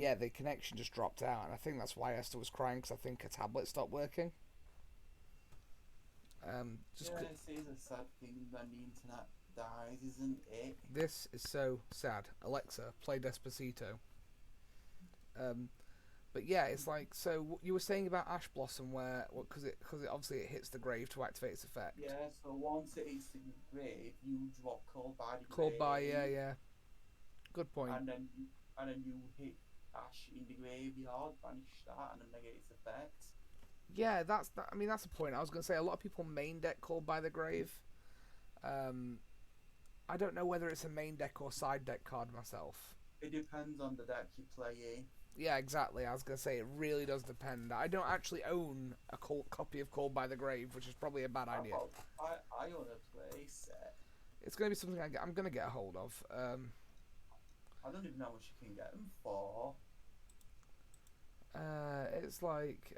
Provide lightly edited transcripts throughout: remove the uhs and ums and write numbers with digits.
yeah, the connection just dropped out, and I think that's why Esther was crying because I think her tablet stopped working. Just Yeah, it is a sad thing when the internet dies, isn't it? this is so sad. Alexa, play Despacito. Um, but yeah, it's like so. You were saying about Ash Blossom, where because it obviously it hits the grave to activate its effect. Yeah, so once it hits the grave, you drop cold by the Called by yeah, grave, yeah. Good point. and then you hit Ash in the graveyard, banish that, and then negate its effect. Yeah, that's that. I mean, that's the point. I was gonna say a lot of people main deck Called by the Grave. Um, I don't know whether it's a main deck or side deck card myself. It depends on the deck you're playing. Yeah, exactly. I was gonna say it really does depend. I don't actually own a copy of Called by the Grave, which is probably a bad idea. I own a play set. It's gonna be something I'm gonna get a hold of. I don't even know how much you can get them for. It's like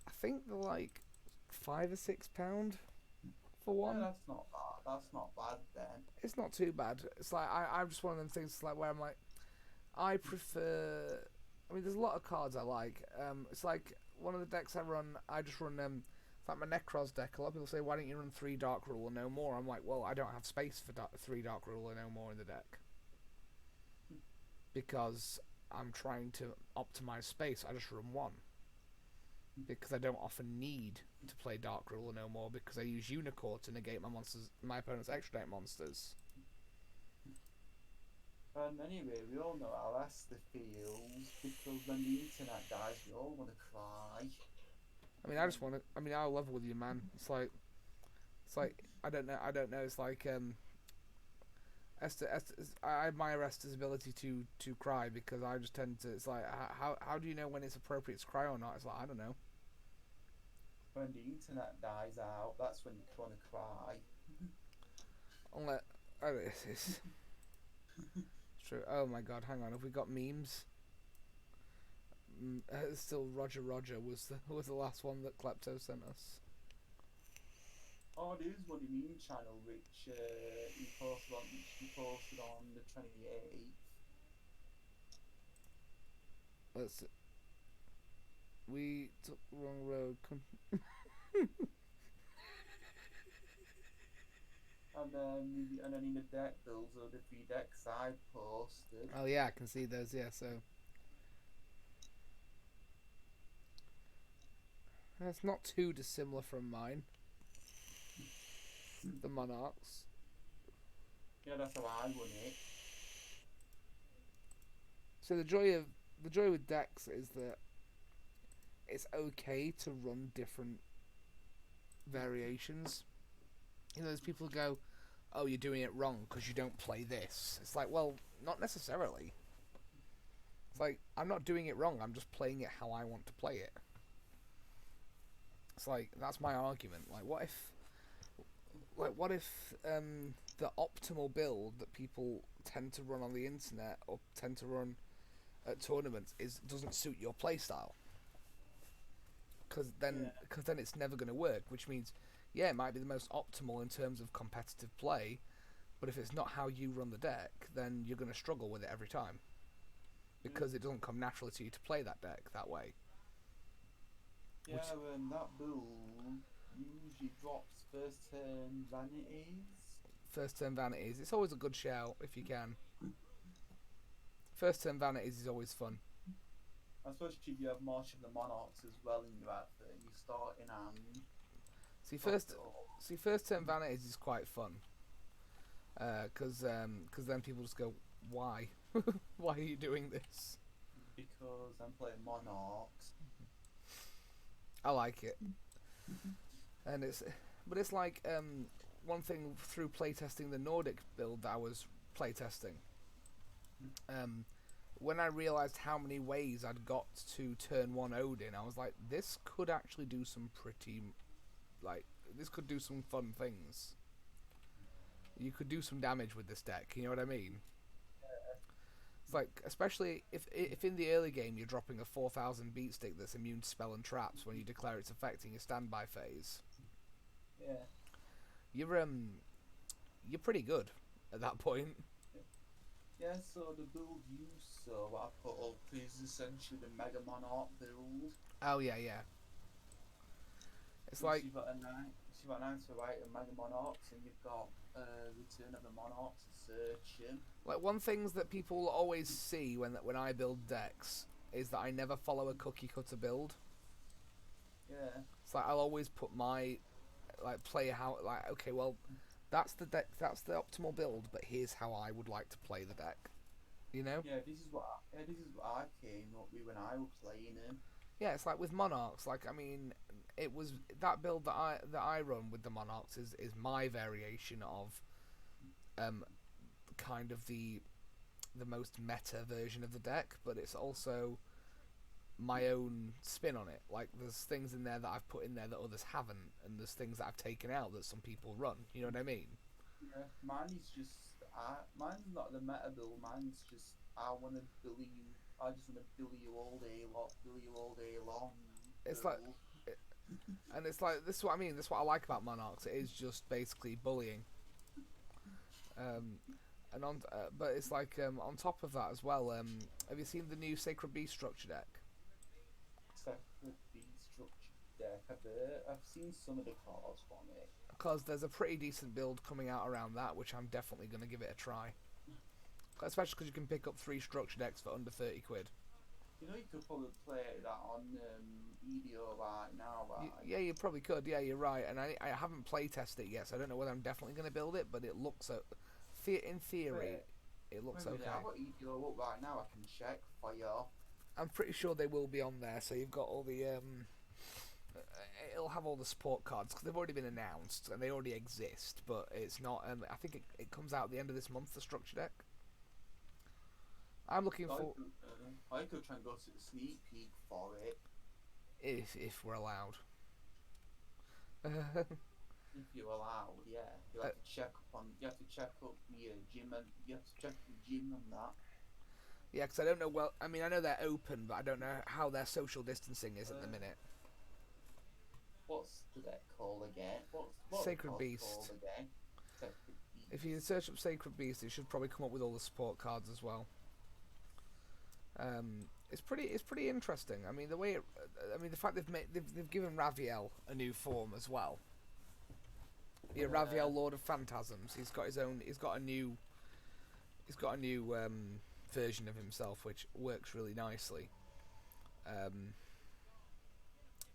I think they're like £5 or £6 for Yeah, one. that's not bad. That's not bad then. It's not too bad. It's like I'm just one of them things like where I'm like I prefer. I mean, there's a lot of cards I like. It's like one of the decks I run. I just run it's like my Necros deck. A lot of people say, "Why don't you run 3 Dark Rule and no more?" I'm like, well, I don't have space for 3 Dark Rule and no more in the deck because I'm trying to optimize space. I just run one because I don't often need to play Dark Rule or no more because I use Unicorn to negate my opponent's extra deck monsters. And anyway, we all know how Leicester feels because when the internet dies, we all want to cry. I mean, I just want to. I mean, I'll level with you, man. It's like I don't know. I don't know. It's like Esther. I admire Esther's ability to cry because I just tend to. It's like how do you know when it's appropriate to cry or not? It's like I don't know. When the internet dies out, that's when you want to cry. Unless it's true. Oh my god, hang on. Have we got memes? Still, Roger Roger was the last one that Klepto sent us. Oh, there's one meme channel which he posted on the 28th. Let's. We took the wrong road. And then in the deck builds or the 3 decks I posted. Oh yeah, I can see those. Yeah, so that's not too dissimilar from mine. The Monarchs. Yeah, that's how I run it. So the joy with decks is that it's okay to run different variations. You know, there's people who go, "Oh, you're doing it wrong because you don't play this." It's like, well, not necessarily. It's like I'm not doing it wrong. I'm just playing it how I want to play it. It's like that's my argument. What if the optimal build that people tend to run on the internet or tend to run at tournaments doesn't suit your playstyle? Yeah, Because then it's never going to work. Which means, yeah, it might be the most optimal in terms of competitive play, but if it's not how you run the deck, then you're going to struggle with it every time yeah, because it doesn't come naturally to you to play that deck that way. Which yeah. And that build usually drops first turn vanities. first turn vanities, it's always a good shout if you can. First turn vanities is always fun. Especially if you have March of the Monarchs as well in your outfit and you start in hand. See Top first it up. see first turn vanities is quite fun because then people just go, why why are you doing this? Because I'm playing Monarchs. I like it. And it's like one thing through playtesting the Nordic build that I was playtesting. Um, when I realised how many ways I'd got to turn one Odin, I was like, this could actually do some like this could do some fun things. You could do some damage with this deck. You know what I mean? It's like, especially if in the early game you're dropping a 4,000 beat stick that's immune to spell and traps when you declare its effect in your standby phase. Yeah. You're you're pretty good at that point. Yeah, so the build you saw, what I put up is essentially the Mega Monarch build. Oh yeah, yeah. It's Which like you've got a nine, so you've got nine to right of Mega Monarchs, and you've got Return of the Monarchs and Searching. one things that people always see when I build decks is that I never follow a cookie cutter build. Yeah. It's like I'll always put my play how like okay, well, that's the deck, that's the optimal build, but here's how I would like to play the deck. You know? This is what I came up with when I was playing him. Yeah, it's like with Monarchs. Like I mean, it was that build that I run with the Monarchs is my variation of um kind of the most meta version of the deck, but it's also my own spin on it. Like there's things in there that I've put in there that others haven't, and there's things that I've taken out that some people run. You know what I mean? Yeah, mine is just mine's not the meta build. Mine's just I want to bully you. I just want to bully you all day, bully you all day long. It's like, Build. and it's like this is what I mean. This is what I like about Monarchs. It is just basically bullying. Um, and but it's like on top of that as well. Have you seen the new Sacred Beast structure deck? Separate beast structure deck. I've seen some of the cards from it. Because there's a pretty decent build coming out around that, which I'm definitely going to give it a try. Especially because you can pick up 3 structure decks for under 30 quid. You know, you could probably play that on EDO right now, right? Yeah, you probably could. Yeah, you're right. And I haven't play tested it yet, so I don't know whether I'm definitely going to build it. But it looks in theory, it looks okay. I've got EDO up right now. I can check for you. I'm pretty sure they will be on there. So you've got all the it'll have all the support cards because they've already been announced and they already exist. But it's not. I think it comes out at the end of this month. The structure deck. I'm looking for. I could try and go to the sneak peek for it. If we're allowed. If you're allowed, yeah. You have to check up on. You have to check up your gym and you have to check the gym and that. Yeah, because I don't know. Well, I mean, I know they're open, but I don't know how their social distancing is at the minute. What's the deck called again? What's Sacred Beast. Called again? Sacred Beast. If you search up Sacred Beast, it should probably come up with all the support cards as well. It's pretty interesting. I mean, the fact they've given Raviel a new form as well. Yeah, Raviel, Lord of Phantasms. He's got a new version of himself, which works really nicely.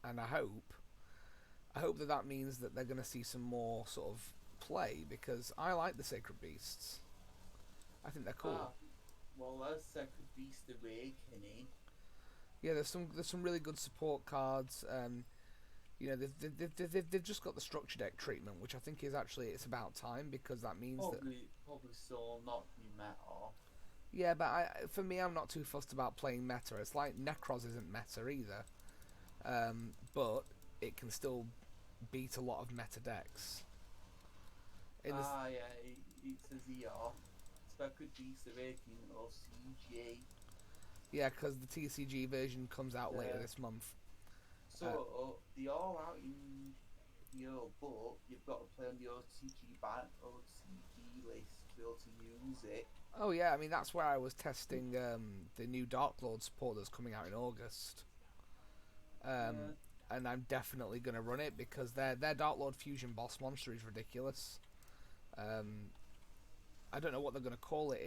And I hope that means that they're going to see some more sort of play, because I like the Sacred Beasts. I think they're cool. Well, that's Sacred Beast Awakening. Yeah, there's some really good support cards. You know, they've just got the structure deck treatment, which I think is actually, it's about time, because that means probably still not new meta. Yeah, but for me, I'm not too fussed about playing meta. It's like Necros isn't meta either, but it can still beat a lot of meta decks. Yeah, it says here, Sacred Beast Awakening or CG. Yeah, because the TCG version comes out later this month. So they are out in your book. You've got to play on the OTG bank or OTG list to be able to use it. Oh yeah, I mean that's where I was testing the new Dark Lord support that's coming out in August. And I'm definitely gonna run it because their Dark Lord fusion boss monster is ridiculous. I don't know what they're gonna call it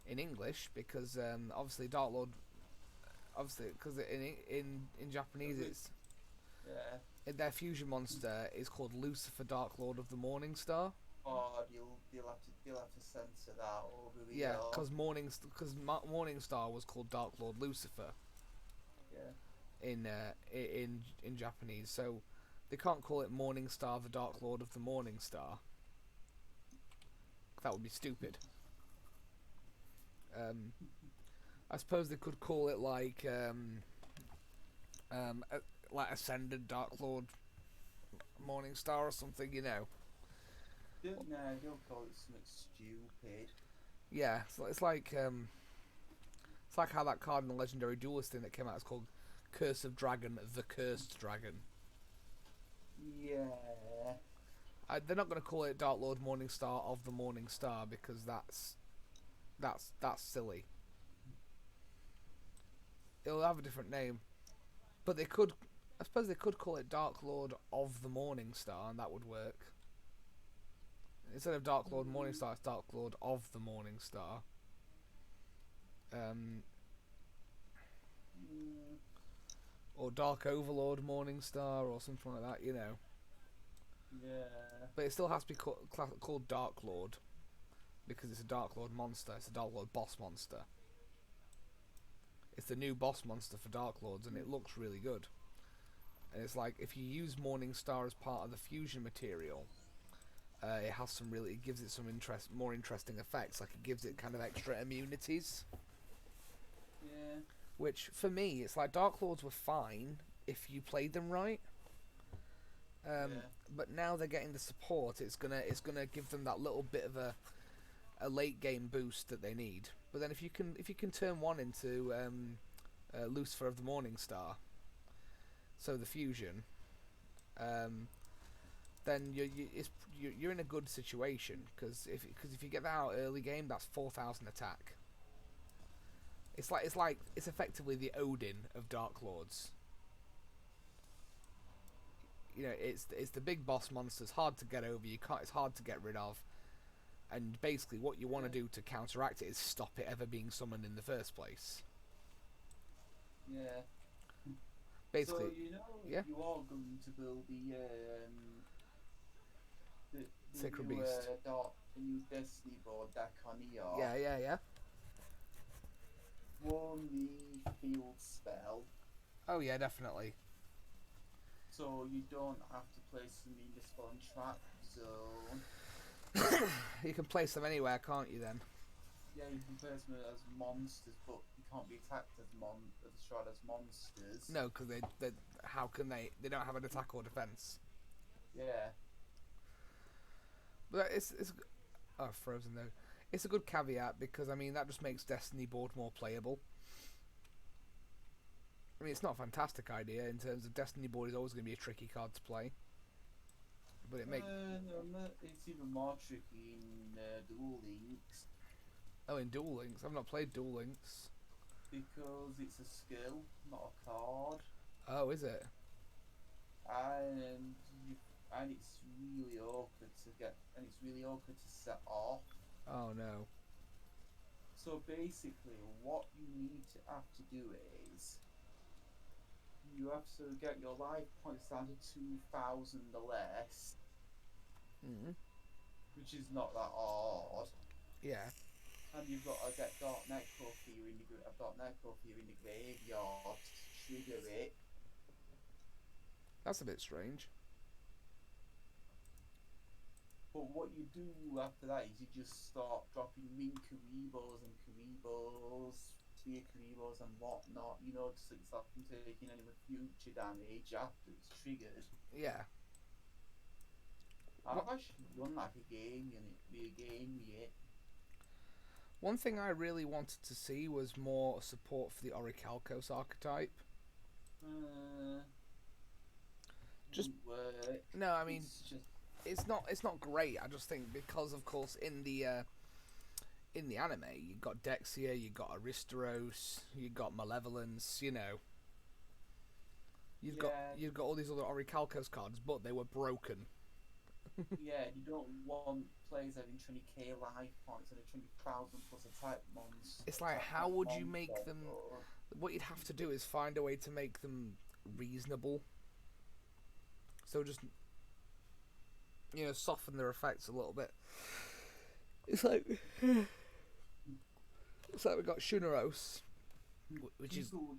in English, because obviously Dark Lord, because in Japanese it's their fusion monster is called Lucifer, Dark Lord of the Morning Star. Oh, you'll have to censor that over the because Morning Star was called Dark Lord Lucifer. Yeah. In Japanese, so they can't call it Morning Star, the Dark Lord of the Morning Star. That would be stupid. I suppose they could call it like Ascended Dark Lord Morning Star or something, you know. Don't call it something stupid. Yeah, it's like how that card in the Legendary Duelist thing that came out is called Curse of Dragon, the Cursed Dragon. Yeah. They're not going to call it Dark Lord Morning Star of the Morning Star, because that's That's silly. It'll have a different name, but they could. I suppose they could call it Dark Lord of the Morning Star, and that would work. Instead of Dark Lord Morning Star, it's Dark Lord of the Morning Star. Or Dark Overlord Morning Star, or something like that, Yeah. But it still has to be called Dark Lord, because it's a Dark Lord monster. It's a Dark Lord boss monster. It's the new boss monster for Dark Lords, and it looks really good. And it's like, if you use Morning Star as part of the fusion material, it has some really. It gives it some more interesting effects. Like, it gives it kind of extra immunities. Yeah. Which, for me, it's like Dark Lords were fine if you played them right. But now they're getting the support. It's gonna give them that little bit of a late game boost that they need. But then if you can turn one into Lucifer of the Morning Star, so the fusion, then you're in a good situation, because if you get that out early game, that's 4,000 attack. It's effectively the Odin of Dark Lords. It's the big boss monster. It's hard to get over. It's hard to get rid of. And basically, what you want to do to counteract it is stop it ever being summoned in the first place. Yeah. Basically, so you are going to build the Sacred new Beast. the new Destiny board deck on ER. Yeah. Won the field spell, Oh yeah, definitely. so you don't have to place them in the spawn trap zone. You can place them anywhere, can't you? Then. Yeah, you can place them as monsters, but you can't be attacked as destroyed as monsters. No, because how can they? They don't have an attack or defense. Yeah. But it's frozen though. It's a good caveat, because I mean that just makes Destiny board more playable. I mean, it's not a fantastic idea in terms of Destiny board is always going to be a tricky card to play. But it makes. No, it's even more tricky in Duel Links. Oh, in Duel Links, I've not played Duel Links. Because it's a skill, not a card. Oh, is it? And it's really awkward to get, and it's really awkward to set off. Oh no. So basically, what you need to have to do is you have to get your life points down to 2,000 or less, which is not that hard. Yeah. And you've got to get Dark Necrophilia in the graveyard to trigger it. That's a bit strange. But what you do after that is you just start dropping Ring Karibos and Spear Karibos and whatnot, just to stop from taking any future damage after it's triggered. Yeah. I've actually run like a game yet. One thing I really wanted to see was more support for the Orichalcos archetype. Just work. No, I mean it's not great. I just think because, of course, in the anime, you got Dexia, you got Aristeros, you got Malevolence. You've got all these other Orichalcos cards, but they were broken. Yeah, you don't want players having 20k life points and a 20,000 plus attack monster. It's like, how would you make them? What you'd have to do is find a way to make them reasonable. So just soften their effects a little bit. It's like we got Shuneros, which people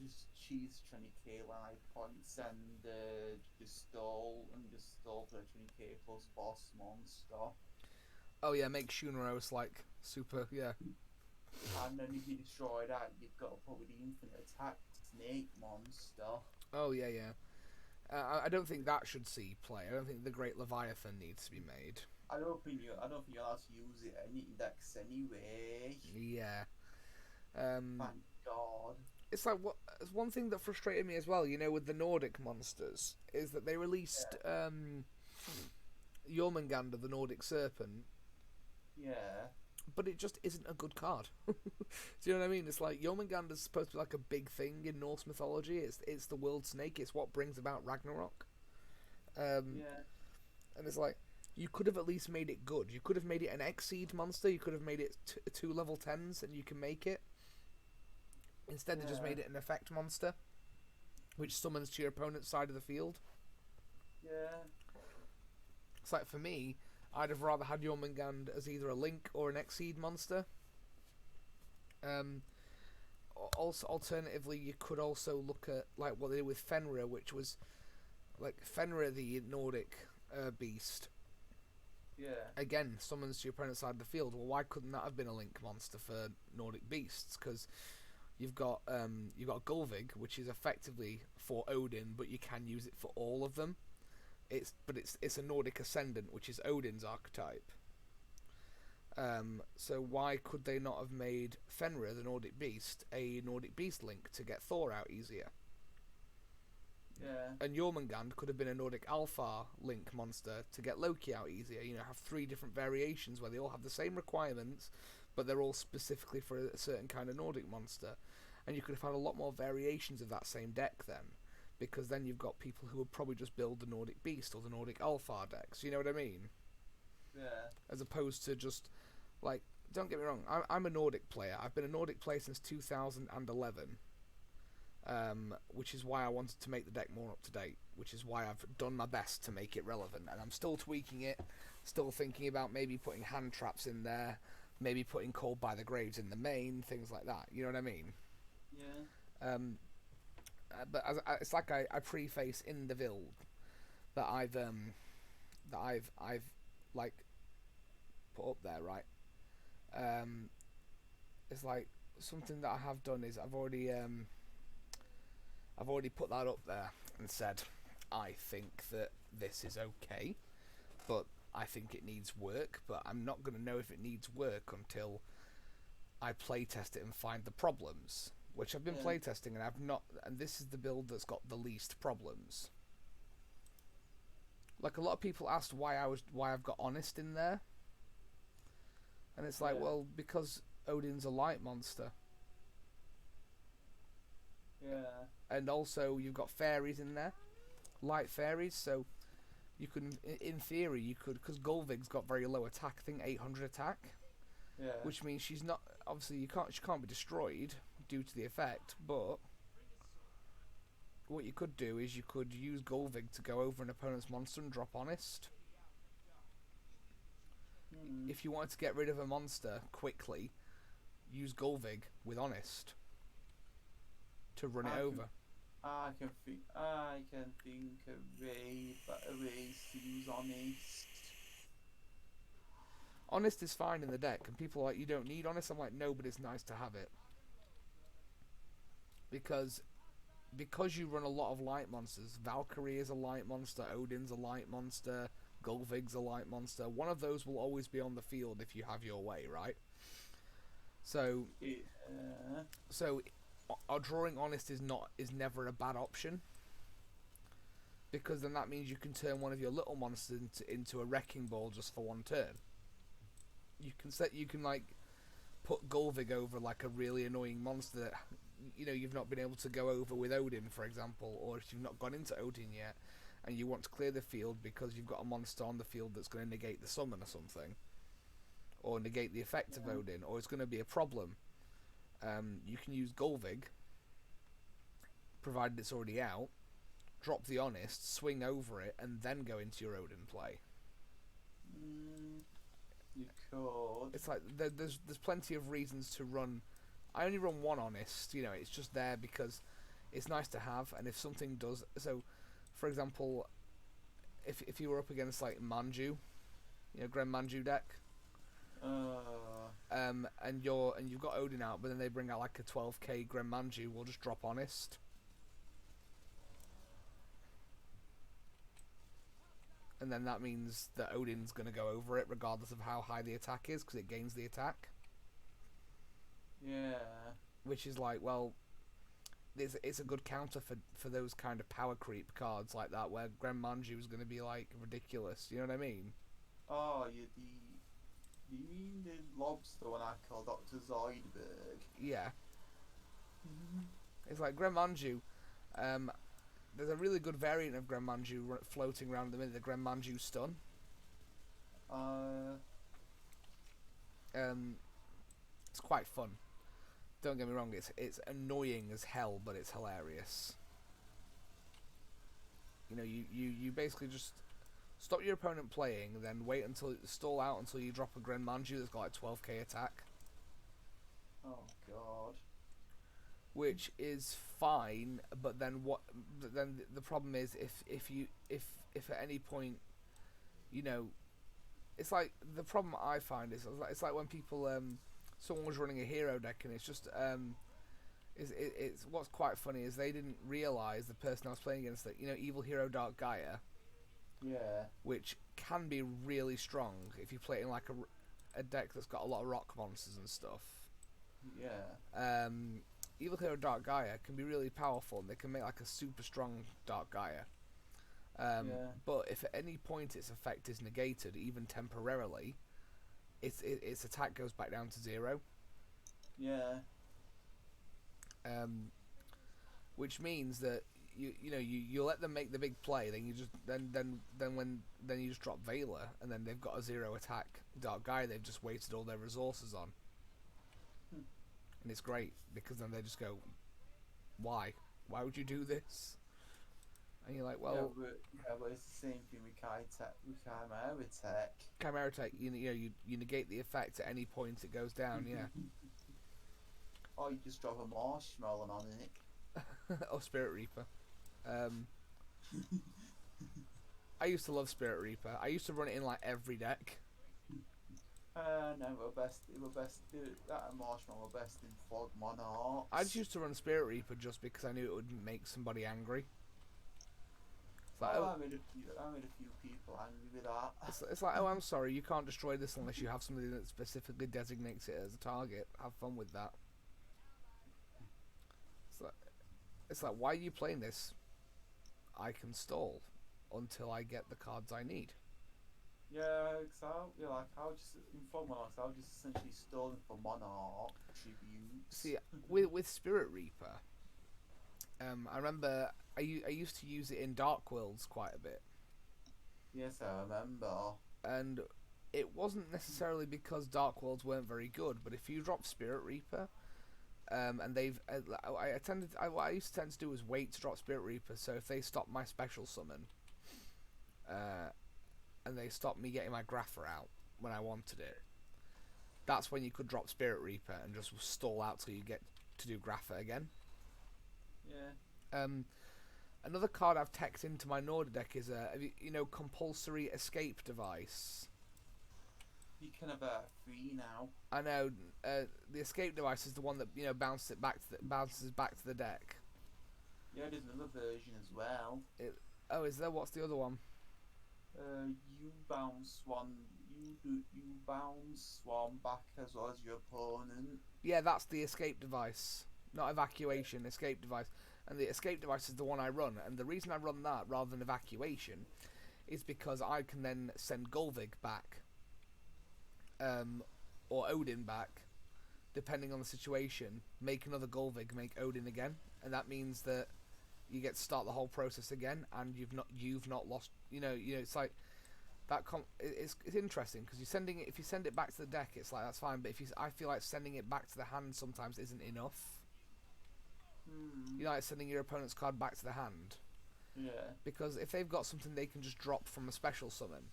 just cheese 20k life points and just stall for a 20k plus boss monster. Oh yeah, make Shuneros like super, yeah. And then if you destroy that, you've got to put with the infinite attack snake monster. Oh yeah. I don't think that should see play. I don't think the Great Leviathan needs to be made. I don't think you're allowed to use it any index anyway. Yeah. Thank God. It's like one thing that frustrated me as well, with the Nordic monsters, is that they released Jormungandr, the Nordic Serpent. Yeah. but it just isn't a good card. Do you know what I mean? It's like Jormungand is supposed to be like a big thing in Norse mythology. It's the world snake. It's what brings about Ragnarok. Yeah. And it's like, you could have at least made it good. You could have made it an Exceed monster. You could have made it two level 10s, and you can make it. Instead, they just made it an effect monster, which summons to your opponent's side of the field. Yeah. It's like, for me, I'd have rather had Jormungand as either a Link or an Exceed monster. Also, alternatively, you could also look at like what they did with Fenrir, which was like Fenrir, the Nordic beast. Yeah. Again, summons to your opponent's side of the field. Well, why couldn't that have been a Link monster for Nordic beasts? Because you've got Gulvig, which is effectively for Odin, but you can use it for all of them. It's a Nordic ascendant, which is Odin's archetype. So why could they not have made Fenrir, the Nordic beast, a Nordic beast Link to get Thor out easier? Yeah. And Jormungand could have been a Nordic Alpha Link monster to get Loki out easier. You know, have 3 different variations where they all have the same requirements, but they're all specifically for a certain kind of Nordic monster. And you could have had a lot more variations of that same deck then, because then you've got people who would probably just build the Nordic Beast or the Nordic Alpha decks. You know what I mean? Yeah. As opposed to just, like, don't get me wrong, I'm a Nordic player. I've been a Nordic player since 2011. Which is why I wanted to make the deck more up to date, which is why I've done my best to make it relevant, and I'm still tweaking it, still thinking about maybe putting hand traps in there, maybe putting Called by the Graves in the main, things like that, you know what I mean? Yeah. But it's like I preface in the build that I've like put up there, right? It's like something that I have done is I've already put that up there and said, I think that this is okay, but I think it needs work, but I'm not going to know if it needs work until I playtest it and find the problems, which I've been playtesting, and I've not, and this is the build that's got the least problems. Like, a lot of people asked why I've got Honest in there, and it's like, well, because Odin's a light monster. Yeah. And also, you've got fairies in there, light fairies. So you can, in theory, you could, because Gulvig's got very low attack. I think 800 attack. Yeah. Which means she's not. Obviously, she can't be destroyed due to the effect. But what you could do is you could use Gulvig to go over an opponent's monster and drop Honest. If you wanted to get rid of a monster quickly, use Gulvig with Honest to run it over. I can think of better ways to use Honest. Honest is fine in the deck, and people are like, you don't need Honest. I'm like, no, but it's nice to have it. Because you run a lot of light monsters. Valkyrie is a light monster, Odin's a light monster, Gulvig's a light monster. One of those will always be on the field if you have your way, right? So drawing Honest is never a bad option, because then that means you can turn one of your little monsters into a wrecking ball just for one turn. You can like put Gulvig over like a really annoying monster that you've not been able to go over with Odin, for example, or if you've not gone into Odin yet and you want to clear the field because you've got a monster on the field that's going to negate the summon or something, or negate the effect of Odin, or it's going to be a problem. You can use Gulvig, provided it's already out, drop the Honest, swing over it, and then go into your Odin play. You could. It's like there's plenty of reasons to run. I only run one Honest. It's just there because it's nice to have, and if something does. So, for example, if you were up against like Manju, Gren Manju deck. And you've got Odin out, but then they bring out like a 12k Gren Manju, we'll just drop Honest. And then that means that Odin's going to go over it regardless of how high the attack is, because it gains the attack. Yeah. Which is like, well, it's a good counter for those kind of power creep cards like that, where Gren Manju is going to be like ridiculous, you know what I mean? Oh, Do you mean the lobster one I call Dr. Zoidberg? Yeah. It's like Gremanju. There's a really good variant of Gremanju floating around at the minute, the Gremanju stun. Uh, It's quite fun. Don't get me wrong, it's annoying as hell, but it's hilarious. You know, you basically just stop your opponent playing, then wait until stall out until you drop a Gremanju that's got like 12k attack, oh god. which is fine. But then what? Then the problem is if at any point, you know, it's like the problem I find is it's like when people someone was running a hero deck and it's just it's what's quite funny is they didn't realize the person I was playing against that, you know, evil hero Dark Gaia, Yeah. which can be really strong if you play it in like a deck that's got a lot of rock monsters and stuff. Yeah. Evil hero Dark Gaia can be really powerful and they can make like a super strong Dark Gaia. Yeah. But if at any point its effect is negated, even temporarily, its attack goes back down to 0. Yeah. Which means that you let them make the big play, then you just then you just drop Veiler, and then they've got a 0 attack Dark Gaia they've just wasted all their resources on. And it's great because then they just go, why would you do this? And you're like, well, but it's the same thing with Chimera Tech. Chimera Tech, you negate the effect at any point it goes down, yeah. Or you just drop a marshmallow on it. Or Spirit Reaper. I used to love Spirit Reaper. I used to run it in like every deck. No, that marshmallow were best in Fog Monarchs. I just used to run Spirit Reaper just because I knew it would make somebody angry. Like, I made a few people angry with that. It's like, oh, I'm sorry, you can't destroy this unless you have something that specifically designates it as a target. Have fun with that. It's like, why are you playing this? I can stall until I get the cards I need. Yeah, I was just in Fog Monarchs. I was just essentially stolen for Monarch tributes. See, with Spirit Reaper, I remember I used to use it in Dark Worlds quite a bit. Yes, I remember. And it wasn't necessarily because Dark Worlds weren't very good, but if you drop Spirit Reaper, and what I used to tend to do was wait to drop Spirit Reaper. So if they stopped my special summon, and they stopped me getting my Grapher out when I wanted it, that's when you could drop Spirit Reaper and just stall out till you get to do Grapher again. Yeah. Another card I've teched into my Norda deck is compulsory escape device. You can have a 3 now. I know. The escape device is the one that bounces back to the deck. Yeah, there's another version as well. Is there? What's the other one? You bounce one back as well as your opponent. Yeah, that's the escape device, not evacuation. Escape device, and the escape device is the one I run. And the reason I run that rather than evacuation is because I can then send Gulvig back, or Odin back, depending on the situation. Make another Gulvig, make Odin again, and that means that you get to start the whole process again, and you've not lost. It's like that. It's interesting because if you send it back to the deck, it's like that's fine. But I feel like sending it back to the hand sometimes isn't enough. You know, like sending your opponent's card back to the hand. Yeah. Because if they've got something they can just drop from a special summon,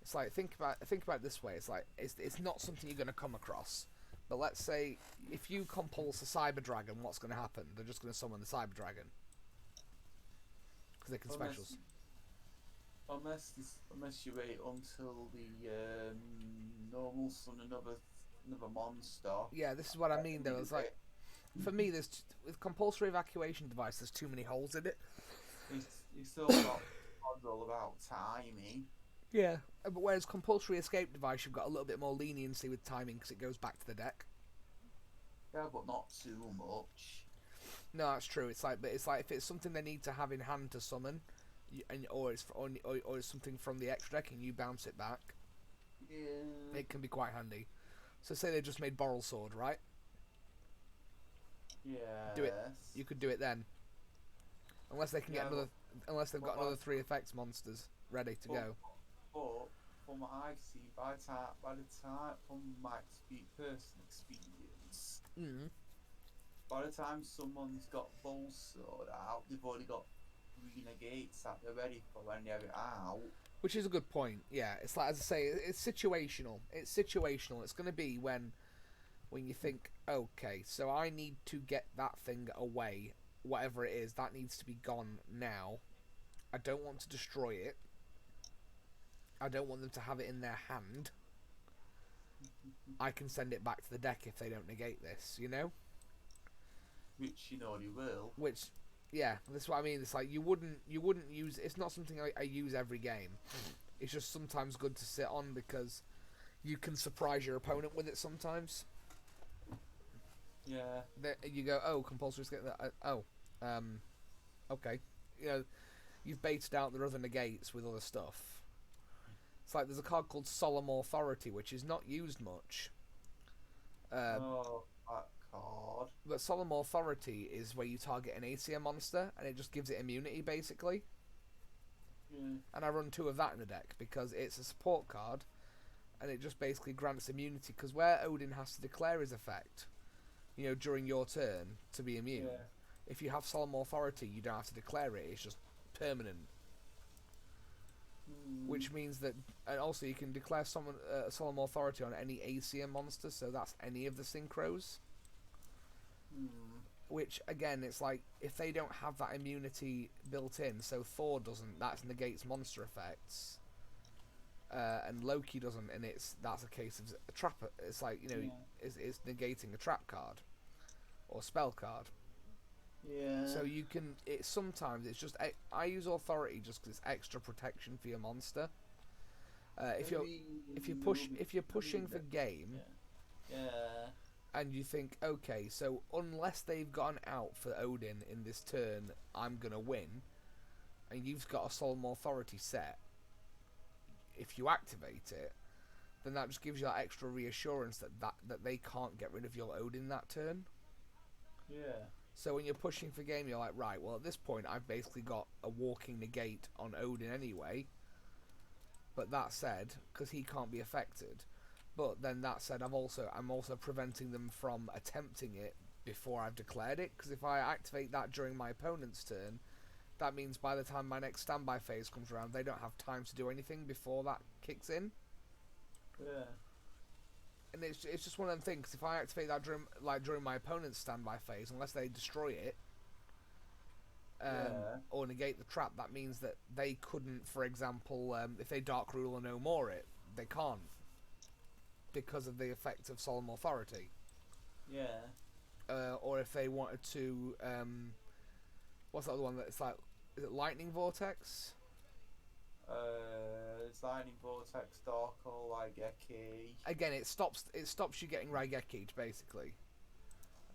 it's like think about it this way. It's like it's not something you're going to come across. But let's say if you compulse a Cyber Dragon, what's going to happen? They're just going to summon the Cyber Dragon. Because they can specials. Unless you wait until the normal summon another monster. Yeah, this is what I mean though. It's like, for me, with compulsory evacuation device, there's too many holes in it. It's still got all about timing. Yeah, but whereas compulsory escape device, you've got a little bit more leniency with timing because it goes back to the deck. Yeah, but not too much. No, that's true. It's like if it's something they need to have in hand to summon, or it's something from the extra deck and you bounce it back. Yeah. it can be quite handy. So say they just made Boral Sword, right? Do it. Yes. You could do it then, unless they can get Yeah, another, unless they've but got another 3 effects monsters ready to go. but from what I've seen, by the time from my personal experience, Mm. by the time someone's got Bull Sword out, they've already got 3 negates that they're ready for when they have it out. Which is a good point. Yeah, it's like, as I say, it's situational. It's situational. It's going to be when you think, okay, so I need to get that thing away, whatever it is, that needs to be gone now. I don't want to destroy it. I don't want them to have it in their hand. I can send it back to the deck if they don't negate this, you know? Which you know they will. Which, yeah, that's what I mean. It's like you wouldn't use. It's not something I use every game. It's just sometimes good to sit on because you can surprise your opponent with it sometimes. Yeah. You go, oh, compulsory get that. Okay. You know, you've baited out their other negates with other stuff. It's like there's a card called Solemn Authority, which is not used much. Oh, that card. But Solemn Authority is where you target an ACM monster and it just gives it immunity, basically. Yeah. And I run 2 of that in the deck because it's a support card and it just basically grants immunity. Because where Odin has to declare his effect, you know, during your turn to be immune, Yeah. if you have Solemn Authority, you don't have to declare it, it's just permanent. Which means that, and also you can declare Solemn Authority on any ACM monster, so that's any of the Synchros. Which, again, it's like, if they don't have that immunity built in, so Thor doesn't, that negates monster effects, and Loki doesn't, and that's a case of a trap, it's like, you know, it's negating a trap card, or spell card. Yeah. So you can, sometimes it's just, I use Authority just because it's extra protection for your monster. If you're pushing for game, Yeah. and you think, okay, so unless they've gotten out for Odin in this turn, I'm gonna win, and you've got a Solemn Authority set, if you activate it, then that just gives you that extra reassurance that they can't get rid of your Odin that turn. Yeah. So when you're pushing for game, you're like, right, well, at this point, I've basically got a walking negate on Odin anyway. But that said, because he can't be affected, but then that said, I'm also preventing them from attempting it before I've declared it. Because if I activate that during my opponent's turn, that means by the time my next standby phase comes around, they don't have time to do anything before that kicks in. Yeah. And it's just one of them things. If I activate that during my opponent's standby phase, unless they destroy it, or negate the trap, that means that they couldn't, for example, if they Dark Rule or No More it, they can't because of the effect of Solemn Authority. Yeah. Or if they wanted to, what's that other one that's like? Is it Lightning Vortex? It's Lightning Vortex, Dark Hole, Raigeki. Again, it stops you getting Raigeki'd basically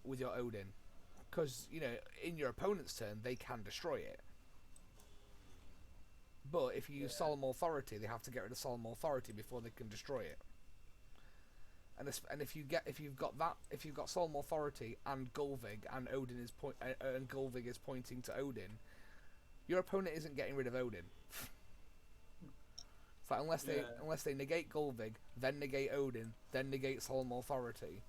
with your Odin, because you know in your opponent's turn they can destroy it. But if you use Solemn Authority, they have to get rid of Solemn Authority before they can destroy it. And if you've got Solemn Authority and Gulvig and Odin is and Gulvig is pointing to Odin, your opponent isn't getting rid of Odin. It's like unless they negate Gulvig, then negate Odin, then negate Solemn Authority.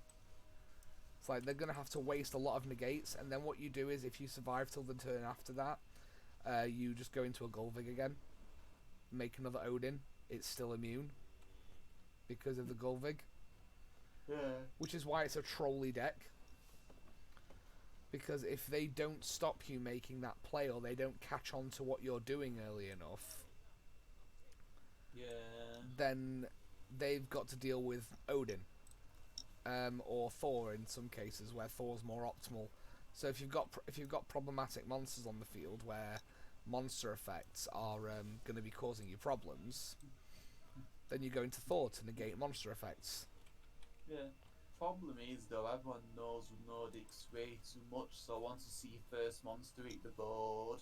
It's like they're gonna have to waste a lot of negates, and then what you do is if you survive till the turn after that, you just go into a Gulvig again, make another Odin. It's still immune because of the Gulvig. Yeah. Which is why it's a trolley deck. Because if they don't stop you making that play, or they don't catch on to what you're doing early enough, then they've got to deal with Odin, or Thor in some cases where Thor's more optimal. So if you've got problematic monsters on the field where monster effects are going to be causing you problems, then you go into Thor to negate monster effects. Yeah. Problem is though, everyone knows Nordics way too much, so once you see your first monster eat the board,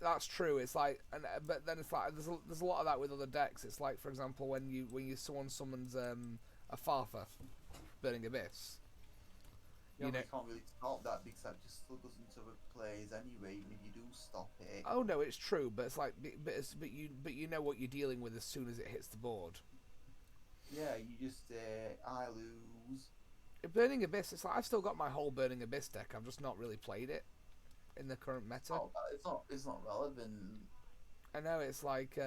That's true. It's like, but then it's like there's a lot of that with other decks. It's like, for example, when someone summons a Farther, Burning Abyss. Yeah, You but know. you can't really stop that because that just still goes into the plays anyway, even if you do stop it. Oh no, it's true, but it's like, but you know what you're dealing with as soon as it hits the board. Yeah, you just I lose. Burning Abyss. It's like I've still got my whole Burning Abyss deck. I've just not really played it in the current meta. Oh, it's not relevant. I know it's like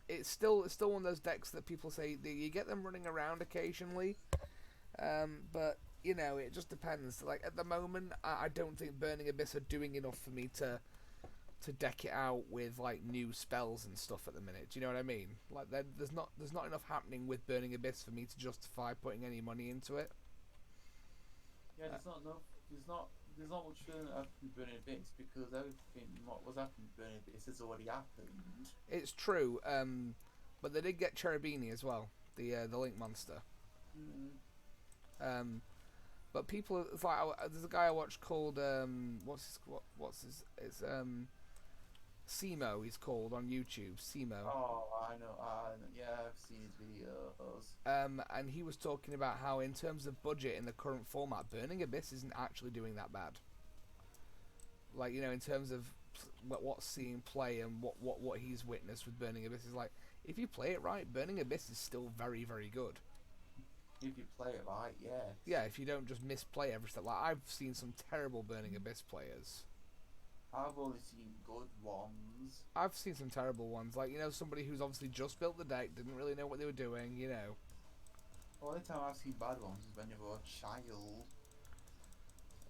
it's still one of those decks that people say that you get them running around occasionally, but you know it just depends. Like at the moment, I don't think Burning Abyss are doing enough for me to deck it out with like new spells and stuff at the minute. Do you know what I mean? Like there's not enough happening with Burning Abyss for me to justify putting any money into it. Yeah, there's not much happening with Burning Abyss because everything what was happening with Burning Abyss has already happened. It's true, but they did get Cherubini as well, the Link monster. Mm. But people, it's like there's a guy I watched called what's his it's Simo. He's called on YouTube. Simo. Oh, I know. Yeah, I've seen his videos. And he was talking about how, in terms of budget in the current format, Burning Abyss isn't actually doing that bad. Like, you know, in terms of what's seeing play and what he's witnessed with Burning Abyss is like, if you play it right, Burning Abyss is still very, very good. If you play it right, yeah. Yeah, if you don't just misplay every step. Like, I've seen some terrible Burning Abyss players. I've only seen good ones. I've seen some terrible ones. Like, you know, somebody who's obviously just built the deck, didn't really know what they were doing, you know. The only time I've seen bad ones is when you were a child.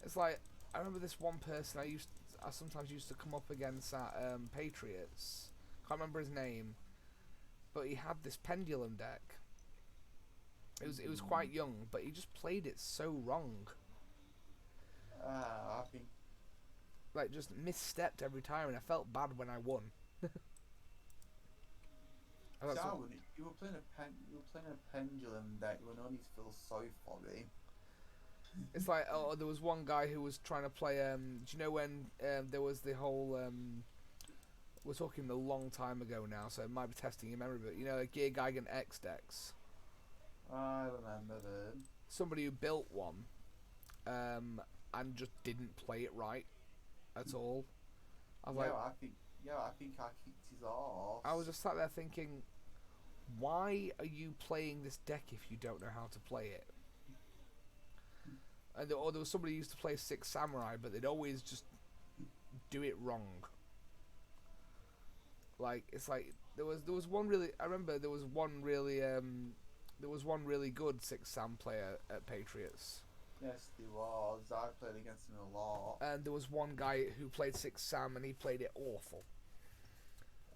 It's like, I remember this one person I sometimes used to come up against at Patriots. Can't remember his name, but he had this pendulum deck. It was quite young, but he just played it so wrong. I think. Like, just misstepped every time, and I felt bad when I won. You were playing a pendulum deck. You would only feel sorry for him. It's like, oh, there was one guy who was trying to play. Do you know when there was the whole? We're talking a long time ago now, so it might be testing your memory. But you know, Gear Geigen X decks. I remember them. Somebody who built one, and just didn't play it right at all. I think I kicked his ass. I was just sat there thinking, why are you playing this deck if you don't know how to play it? And there was somebody who used to play Six Samurai, but they'd always just do it wrong. Like, it's like there was one really. I remember there was one really good Six Sam player at Patriots. Yes, there was. I played against him a lot. And there was one guy who played Six Sam, and he played it awful.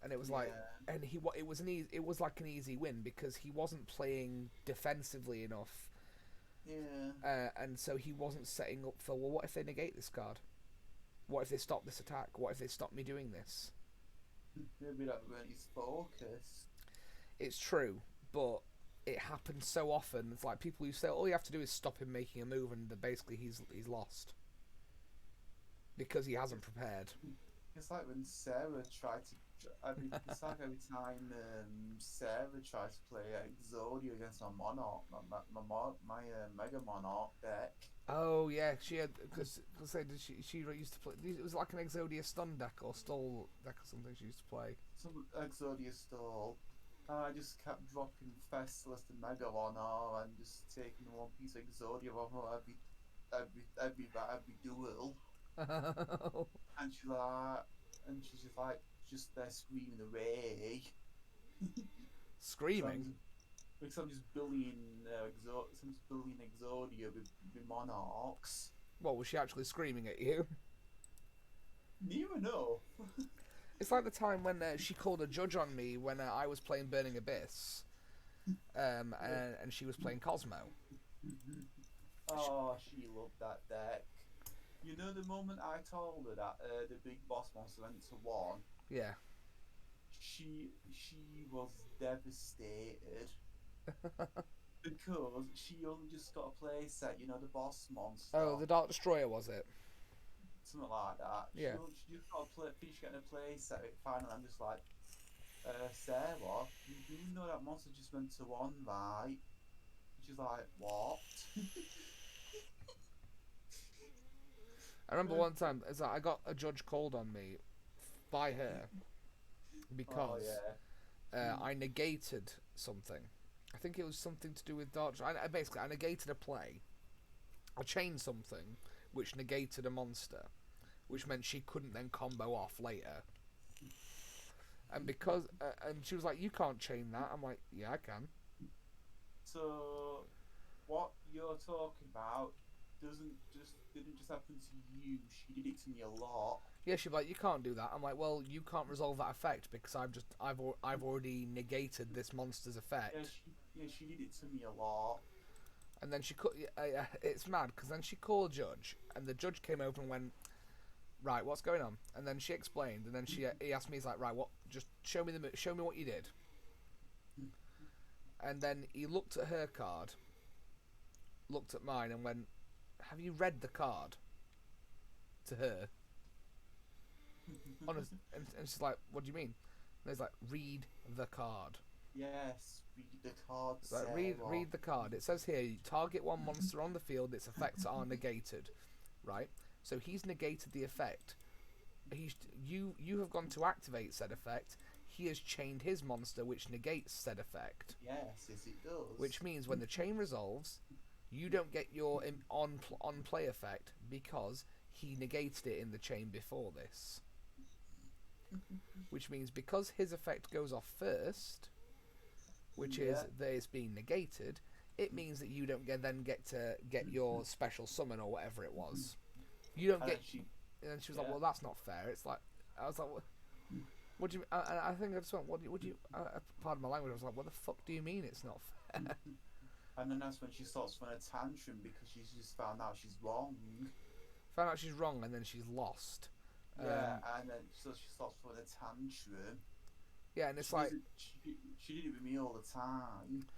And it was like, and it was like an easy win because he wasn't playing defensively enough. Yeah. And so he wasn't setting up for, well, what if they negate this card? What if they stop this attack? What if they stop me doing this? Maybe that weren't his focus. It's true, but it happens so often. It's like people who say all you have to do is stop him making a move, and basically he's lost because he hasn't prepared. It's like when Sarah tried to. It's like every time Sarah tried to play Exodia against my Monarch, my Mega Monarch deck. Oh yeah, she had because she used to play. It was like an Exodia stun deck or stall deck or something. She used to play some Exodia stall. I just kept dropping Festless and Mega on her and just taking one piece of Exodia off her every duel. And she's just like there screaming away. Screaming? Because I'm just bullying Exodia with Monarchs. What, was she actually screaming at you? Neither know. It's like the time when she called a judge on me when I was playing Burning Abyss, and she was playing Cosmo. Oh, she loved that deck. You know the moment I told her that the big boss monster went to 1? Yeah. She was devastated. Because she only just got a play set, you know, the boss monster. Oh, the Dark Destroyer, was it? something like that. Yeah. She just got to finish getting a play set it finally. I'm just like, Sarah, you do know that monster just went to one, right? And she's like, what? I remember one time, it's like I got a judge called on me by her Oh because yeah. I negated something. I think it was something to do with Dark. I negated a play. I chained something which negated a monster, which meant she couldn't then combo off later. And because and she was like, "You can't chain that." I'm like, "Yeah, I can." So what you're talking about didn't just happen to you. She did it to me a lot. Yeah, she'd be like, "You can't do that." I'm like, "Well, you can't resolve that effect because I've already negated this monster's effect." She did it to me a lot. And then it's mad because then she called a judge, and the judge came over and went, "Right, what's going on?" And then she explained, and then he asked me, he's like, "Right, what? Just show me what you did." And then he looked at her card, looked at mine, and went, "Have you read the card?" To her. Honest, and she's like, "What do you mean?" And he's like, "Read the card." Yes, read the card. Like, read the card. It says here, you target one monster on the field, its effects are negated. Right? So he's negated the effect. You have gone to activate said effect. He has chained his monster, which negates said effect. Yes, it does. Which means when the chain resolves, you don't get your on play effect because he negated it in the chain before this. Which means because his effect goes off first, which is that it's being negated, it means that you don't get to get your special summon or whatever it was. You don't get. And she was like, "Well, that's not fair." It's like, I was like, "What do you?" I think I just went, "What do you?" Pardon my language. I was like, "What the fuck do you mean it's not fair?" And then that's when she starts throwing a tantrum because she's just found out she's wrong. Found out she's wrong, and then she's lost. Yeah, and then so she starts throwing a tantrum. Yeah, and it's she did it with me all the time.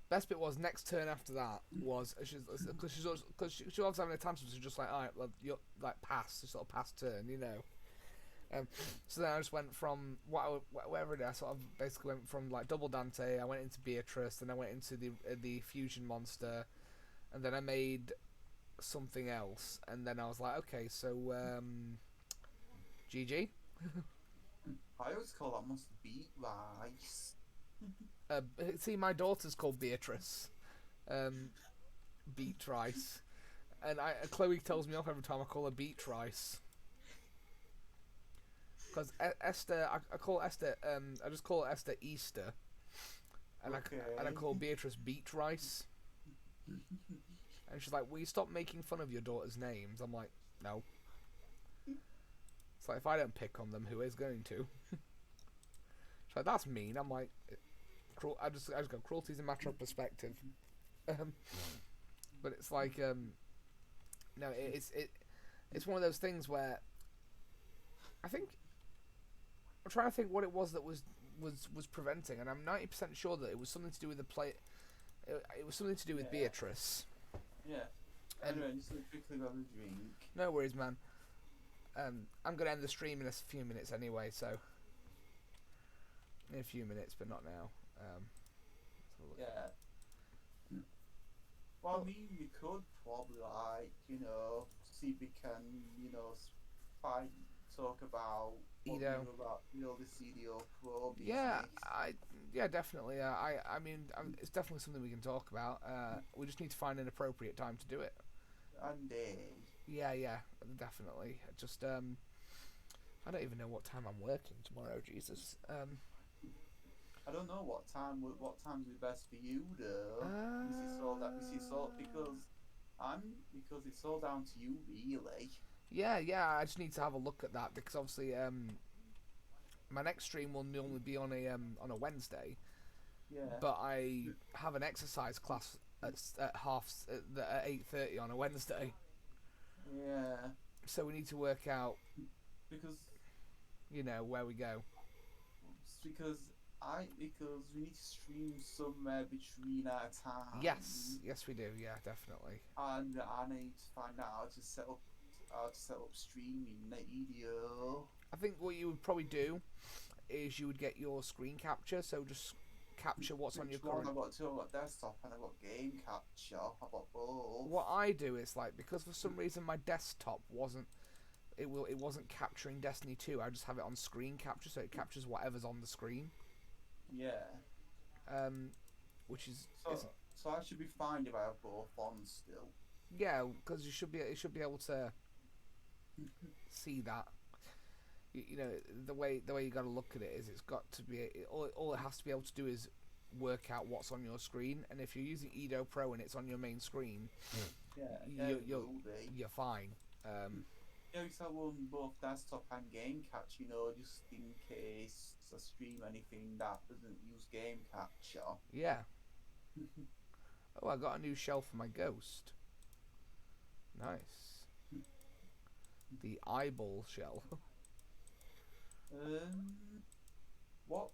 Best bit was next turn after that was because she was obviously having a tantrum, so she's just like, "All right, well, you're like pass, sort of pass turn, you know." So then I just went from whatever it is. I sort of basically went from like double Dante. I went into Beatrice, then I went into the fusion monster, and then I made something else, and then I was like, okay, so GG. I always call that monster Beat Rice. See, my daughter's called Beatrice. Beat Rice, and Chloe tells me off every time I call her Beat Rice. Because Esther, I call Esther, I just call Esther Easter, and I call Beatrice Beat Rice. And she's like, "Will you stop making fun of your daughter's names?" I'm like, "No." It's like, if I don't pick on them, who is going to? She's like, "That's mean." I'm like, I just go, cruelty's a matter of perspective. But it's like, no, it's one of those things where I think I'm trying to think what it was that was preventing, and I'm 90% sure that it was something to do with the play. It was something to do with Beatrice. Yeah. Anyway, just quickly grab a drink. No worries, man. I'm gonna end the stream in a few minutes anyway, so in a few minutes, but not now. Yeah. Well, I mean, we could probably see if we can, talk about the CDO Pro business. Yeah, definitely. I mean, it's definitely something we can talk about. We just need to find an appropriate time to do it. And yeah, definitely. Just I don't even know what time I'm working tomorrow. Jesus. I don't know what time would be best for you though. Because it's all down to you really. Yeah. I just need to have a look at that because obviously my next stream will normally be on a Wednesday. Yeah. But I have an exercise class at 8:30 on a Wednesday. Yeah. So we need to work out because where we go. Because we need to stream somewhere between our time. Yes we do. Yeah, definitely. And I need to find out how to set up how to set up streaming video. I think what you would probably do is you would get your screen capture, so just capture what's on your Which one? current. I've got two. I've got desktop and I've got game capture. I've got both. What I do is like, because for some reason my desktop wasn't capturing Destiny 2. I just have it on screen capture, so it captures whatever's on the screen. Yeah. Which is So I should be fine if I have both on still. yeah, because you should be able to see that. You know, the way you got to look at it is it's got to be all it has to be able to do is work out what's on your screen, and if you're using Edo Pro and it's on your main screen, you're fine. Yeah, because I run both desktop and game capture, you know, just in case I stream anything that doesn't use game capture. Yeah. Oh, I got a new shell for my ghost. Nice. The eyeball shell. What?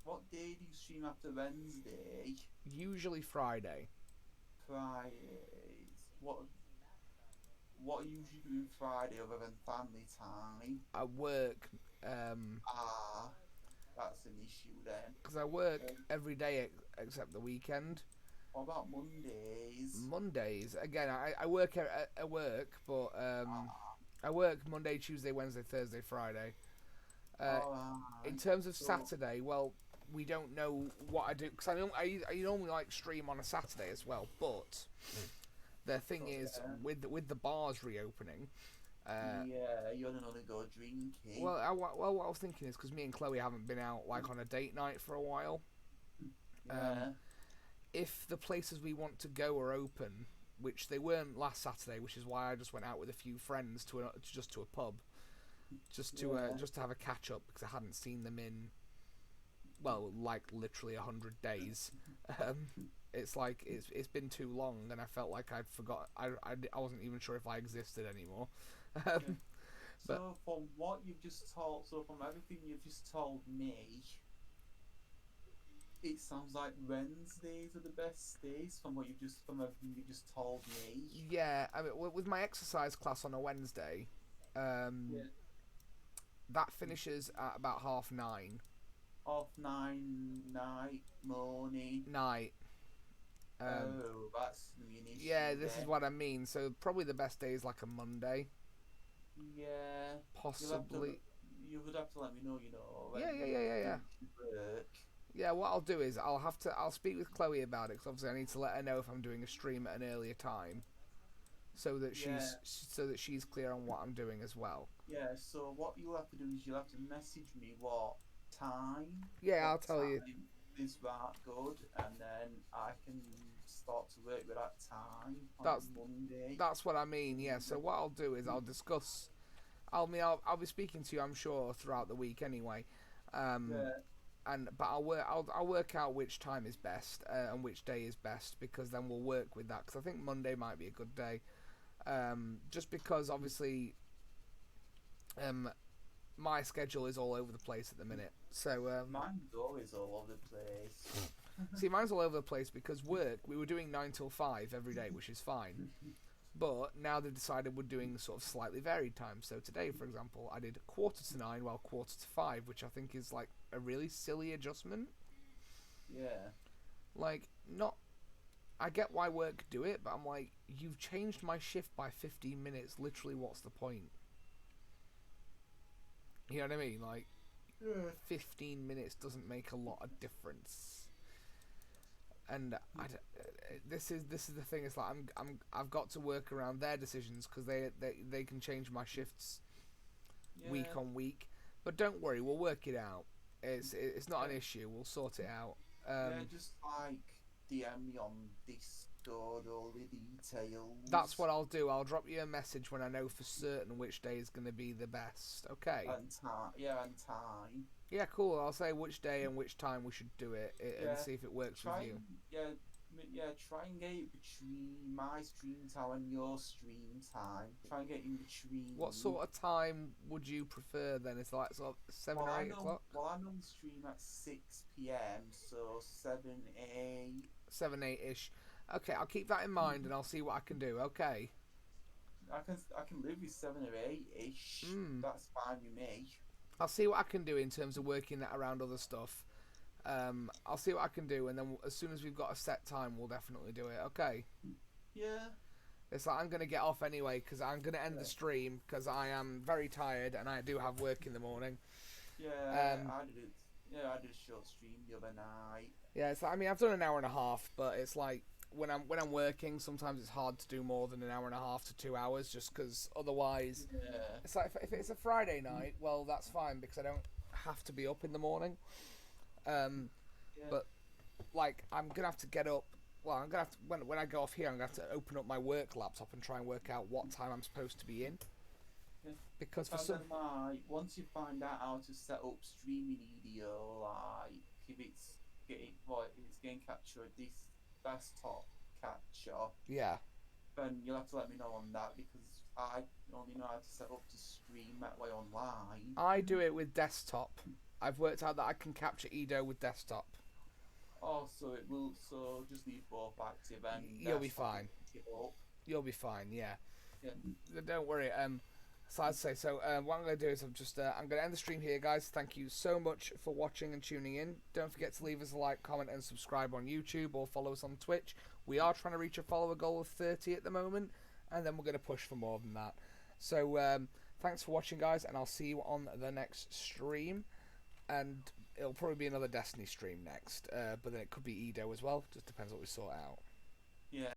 What day do you stream after Wednesday? Usually Friday. Fridays. What are you usually doing Friday other than family time? I work. That's an issue then. Because I work every day except the weekend. What about Mondays? Mondays, again, I work at work, but I work Monday, Tuesday, Wednesday, Thursday, Friday. In terms of Saturday, well, we don't know what I do, because I normally like stream on a Saturday as well, but the thing is, with the bars reopening, yeah, you're gonna go drinking. Well, what I was thinking is, because me and Chloe haven't been out like on a date night for a while. Yeah. If the places we want to go are open, which they weren't last Saturday, which is why I just went out with a few friends to a pub, just to have a catch up, because I hadn't seen them in, well, like literally 100 days. It's like it's been too long, and I felt like I'd forgot. I wasn't even sure if I existed anymore. So from what you've just told, so from everything you've just told me, it sounds like Wednesdays are the best days from everything you just told me. Yeah, I mean, with my exercise class on a Wednesday, that finishes at about 9:30. 9:30 morning. Night. That's an issue. Yeah, this is what I mean. So probably the best day is like a Monday. Yeah. Possibly. You would have to let me know, you know. Yeah. Work. Yeah, what I'll do is I'll speak with Chloe about it, because obviously I need to let her know if I'm doing a stream at an earlier time, so that she's clear on what I'm doing as well. Yeah. So what you'll have to do is you'll have to message me what time. Yeah, I'll tell you. Is that good, and then I can start to work with that time on Monday. That's what I mean. Yeah. So what I'll do is I'll discuss. I'll be speaking to you, I'm sure, throughout the week anyway. But I'll work out which time is best and which day is best, because then we'll work with that, because I think Monday might be a good day, just because obviously my schedule is all over the place at the minute. So mine's always all over the place. See, mine's all over the place because work, we were doing 9 till 5 every day, which is fine. But now they've decided we're doing sort of slightly varied times. So today, for example, I did 9:15 while 5:15, which I think is like a really silly adjustment. Yeah. Like, I get why work do it, but I'm like, you've changed my shift by 15 minutes. Literally, what's the point? You know what I mean? Like, 15 minutes doesn't make a lot of difference. And this is the thing. It's like I've got to work around their decisions, because they can change my shifts week on week. But don't worry, we'll work it out. It's not an issue. We'll sort it out. Just like DM me on Discord all the details. That's what I'll do. I'll drop you a message when I know for certain which day is going to be the best. Okay. And time. Yeah, cool. I'll say which day and which time we should do it, and see if it works with you. Try and get it between my stream time and your stream time. Try and get in between. What sort of time would you prefer then? It's like sort of 7 or 8 o'clock? Well, I'm on stream at 6 PM, so 7, 8. 7, 8-ish. Okay, I'll keep that in mind and I'll see what I can do, okay? I can live with 7 or 8 ish. That's fine with me. I'll see what I can do in terms of working that around other stuff. I'll see what I can do, and then as soon as we've got a set time, we'll definitely do it. Okay. Yeah. It's like I'm gonna get off anyway because I'm gonna end the stream because I am very tired and I do have work in the morning. Yeah, I did it. Yeah, I did a short stream the other night. Yeah, it's like, I mean I've done an hour and a half, but it's like when I'm working, sometimes it's hard to do more than an hour and a half to 2 hours, just because otherwise, it's like if it's a Friday night, well that's fine because I don't have to be up in the morning. But like I'm gonna have to get up. Well, I'm gonna have to when I go off here, I'm gonna have to open up my work laptop and try and work out what time I'm supposed to be in. Yeah. Because for some, once you find out how to set up streaming EDO, like if it's game capture this desktop capture, yeah, then you'll have to let me know on that because I only know how to set up to stream that way online. I do it with desktop. I've worked out that I can capture EDO with desktop. Oh, so just leave both active and you'll be fine. You'll be fine. Yeah. Don't worry. So I'd say so. What I'm going to do is I'm going to end the stream here, guys. Thank you so much for watching and tuning in. Don't forget to leave us a like, comment, and subscribe on YouTube or follow us on Twitch. We are trying to reach a follower goal of 30 at the moment, and then we're going to push for more than that. So thanks for watching, guys, and I'll see you on the next stream. And it'll probably be another Destiny stream next, but then it could be Edo as well. Just depends what we sort out. Yeah.